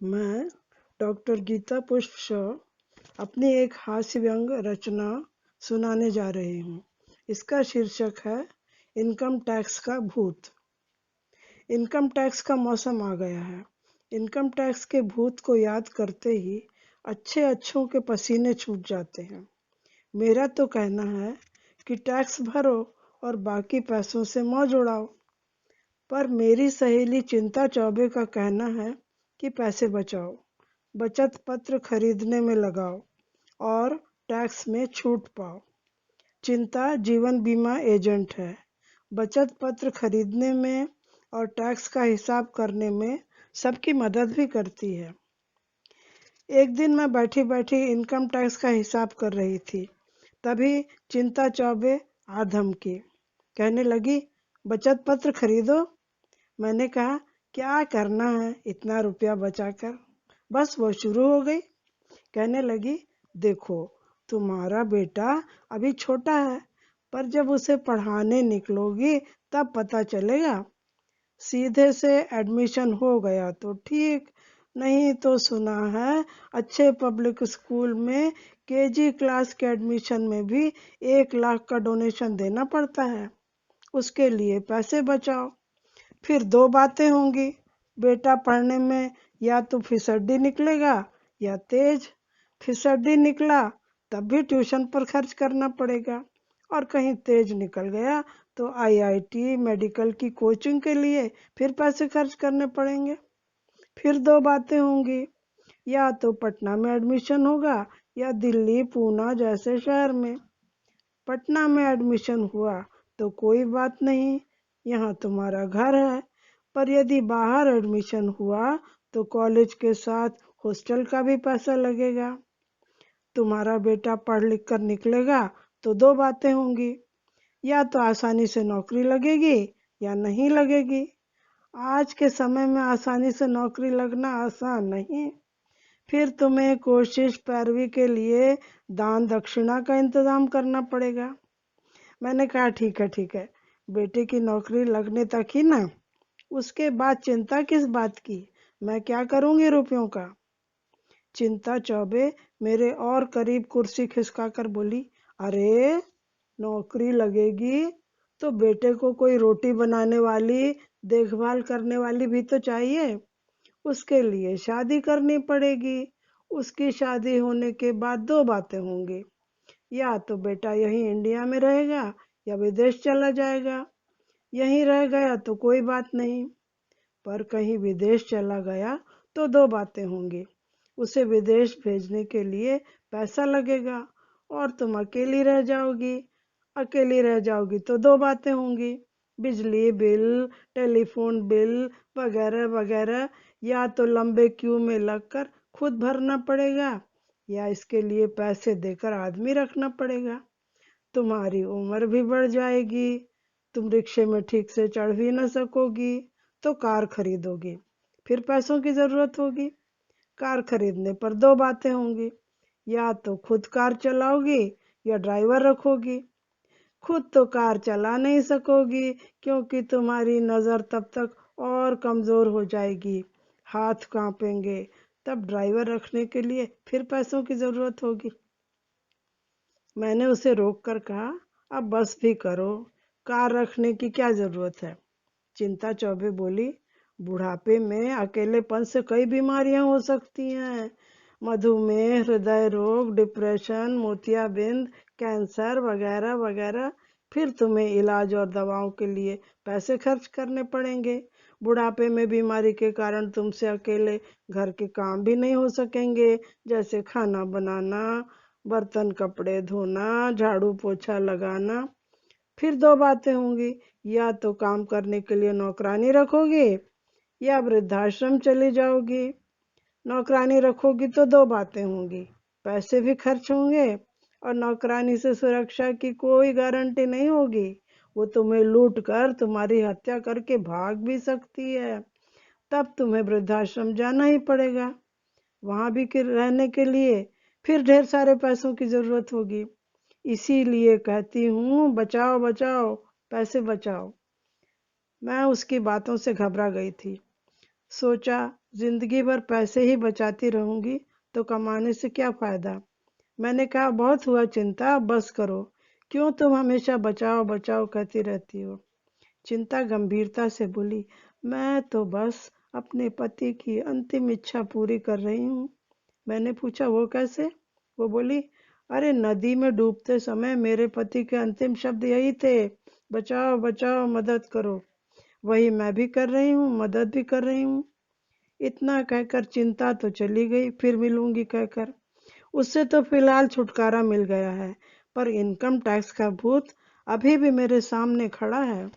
मैं डॉक्टर गीता पुष्प शॉ अपनी एक हास्य व्यंग रचना सुनाने जा रही हूँ। इसका शीर्षक है इनकम टैक्स का भूत। इनकम टैक्स का मौसम आ गया है। इनकम टैक्स के भूत को याद करते ही अच्छों के पसीने छूट जाते हैं। मेरा तो कहना है कि टैक्स भरो और बाकी पैसों से मौज उड़ाओ। पर मेरी सहेली चिंता चौबे का कहना है कि पैसे बचाओ, बचत पत्र खरीदने में लगाओ और टैक्स में छूट पाओ। चिंता जीवन बीमा एजेंट है। बचत पत्र खरीदने में और टैक्स का हिसाब करने में सबकी मदद भी करती है। एक दिन मैं बैठी बैठी इनकम टैक्स का हिसाब कर रही थी। तभी चिंता चौबे आ धमकी, कहने लगी, बचत पत्र खरीदो। मैंने कहा, क्या करना है इतना रुपया बचाकर? बस वो शुरू हो गई। कहने लगी, देखो, तुम्हारा बेटा अभी छोटा है, पर जब उसे पढ़ाने निकलोगी तब पता चलेगा। सीधे से एडमिशन हो गया तो ठीक, नहीं तो सुना है अच्छे पब्लिक स्कूल में केजी क्लास के एडमिशन में भी 1 लाख का डोनेशन देना पड़ता है। उसके लिए पैसे बचाओ। फिर दो बातें होंगी, बेटा पढ़ने में या तो फिसड्डी निकलेगा या तेज। फिसड्डी निकला तब भी ट्यूशन पर खर्च करना पड़ेगा, और कहीं तेज निकल गया तो आईआईटी मेडिकल की कोचिंग के लिए फिर पैसे खर्च करने पड़ेंगे। फिर दो बातें होंगी, या तो पटना में एडमिशन होगा या दिल्ली पूना जैसे शहर में। पटना में एडमिशन हुआ तो कोई बात नहीं, यहाँ तुम्हारा घर है। पर यदि बाहर एडमिशन हुआ तो कॉलेज के साथ हॉस्टल का भी पैसा लगेगा। तुम्हारा बेटा पढ़ लिख कर निकलेगा तो दो बातें होंगी, या तो आसानी से नौकरी लगेगी या नहीं लगेगी। आज के समय में आसानी से नौकरी लगना आसान नहीं। फिर तुम्हें कोशिश पैरवी के लिए दान दक्षिणा का इंतजाम करना पड़ेगा। मैंने कहा, ठीक है, बेटे की नौकरी लगने तक ही ना, उसके बाद चिंता किस बात की? मैं क्या करूंगी रुपयों का? चिंता चौबे मेरे और करीब कुर्सी खिसका कर बोली, अरे, नौकरी लगेगी तो बेटे को कोई रोटी बनाने वाली, देखभाल करने वाली भी तो चाहिए। उसके लिए शादी करनी पड़ेगी। उसकी शादी होने के बाद दो बातें होंगी, या तो बेटा यहीं इंडिया में रहेगा या विदेश चला जाएगा। यहीं रह गया तो कोई बात नहीं, पर कहीं विदेश चला गया तो दो बातें होंगी। उसे विदेश भेजने के लिए पैसा लगेगा और तुम अकेली रह जाओगी। अकेली रह जाओगी तो दो बातें होंगी, बिजली बिल, टेलीफोन बिल वगैरह वगैरह। या तो लंबे क्यू में लगकर खुद भरना पड़ेगा या इसके लिए पैसे देकर आदमी रखना पड़ेगा। तुम्हारी उम्र भी बढ़ जाएगी, तुम रिक्शे में ठीक से चढ़ भी न सकोगी, तो कार खरीदोगी। फिर पैसों की जरूरत होगी। कार खरीदने पर दो बातें होंगी, या तो खुद कार चलाओगी या ड्राइवर रखोगी। खुद तो कार चला नहीं सकोगी क्योंकि तुम्हारी नजर तब तक और कमजोर हो जाएगी, हाथ कांपेंगे। तब ड्राइवर रखने के लिए फिर पैसों की जरूरत होगी। मैंने उसे रोक कर कहा, अब बस भी करो, कार रखने की क्या जरूरत है? चिंता चौबे बोली, बुढ़ापे में अकेलेपन से कई बीमारियां हो सकती हैं, मधुमेह, हृदय रोग, डिप्रेशन, मोतियाबिंद, कैंसर वगैरह वगैरह। फिर तुम्हें इलाज और दवाओं के लिए पैसे खर्च करने पड़ेंगे। बुढ़ापे में बीमारी के कारण तुमसे अकेले घर के काम भी नहीं हो सकेंगे, जैसे खाना बनाना, बर्तन कपड़े धोना, झाड़ू पोछा लगाना। फिर दो बातें होंगी, या तो काम करने के लिए नौकरानी रखोगी या वृद्धाश्रम चली जाओगी। नौकरानी रखोगी तो दो बातें होंगी, पैसे भी खर्च होंगे और नौकरानी से सुरक्षा की कोई गारंटी नहीं होगी। वो तुम्हें लूट कर तुम्हारी हत्या करके भाग भी सकती है। तब तुम्हें वृद्धाश्रम जाना ही पड़ेगा। वहां भी रहने के लिए फिर ढेर सारे पैसों की जरूरत होगी। इसीलिए कहती हूँ, बचाओ बचाओ, पैसे बचाओ। मैं उसकी बातों से घबरा गई थी। सोचा, जिंदगी भर पैसे ही बचाती रहूंगी तो कमाने से क्या फायदा। मैंने कहा, बहुत हुआ चिंता, अब बस करो। क्यों तुम हमेशा बचाओ बचाओ कहती रहती हो। चिंता गंभीरता से बोली, मैं तो बस अपने पति की अंतिम इच्छा पूरी कर रही हूँ। मैंने पूछा, वो कैसे? वो बोली, अरे नदी में डूबते समय मेरे पति के अंतिम शब्द यही थे, बचाओ बचाओ, मदद करो। वही मैं भी कर रही हूँ, मदद भी कर रही हूँ। इतना कहकर चिंता तो चली गई, फिर मिलूंगी कहकर। उससे तो फिलहाल छुटकारा मिल गया है, पर इनकम टैक्स का भूत अभी भी मेरे सामने खड़ा है।